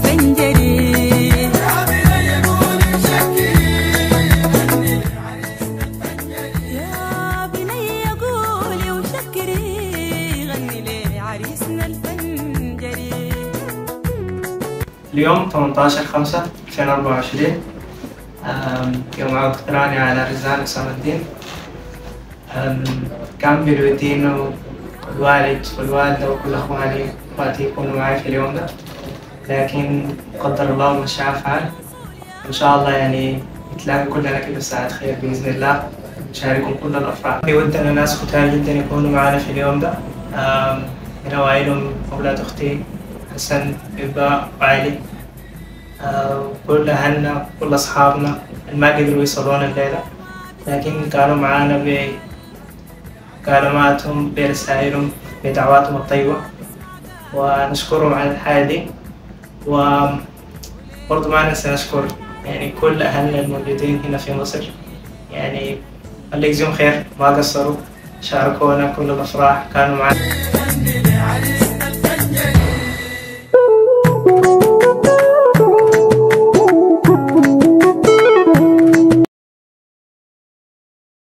الفنجري. يا بني قولي وشكري غني لعريسنا الفنجري. اليوم 18/5/2024 يوم عقد قراني على رزان أسامة الدين. كان بودي إنه الوالد والوالدة وكل أخواني وأخواتي يكونوا معي في اليوم ده، لكن قدر الله ما شاء فعل. إن شاء الله يعني نتلاقى كلنا كده ساعة خير بإذن الله، نشاركهم كل الأفراح. ودنا ناس كتار جدا يكونوا معنا في اليوم ده، من أوائلهم أولاد أختي حسن إباء وعلي، كل أهلنا كل أصحابنا اللي ما قدروا يوصلون الليلة، لكن كانوا معانا بكلماتهم برسائلهم بدعواتهم الطيبة، ونشكرهم على الحياة دي. وبرضه ما ننسى نشكر يعني كل أهلنا الموجودين هنا في مصر، يعني الله يجزيهم خير، ما قصروا، شاركونا كل الأفراح، كانوا معنا.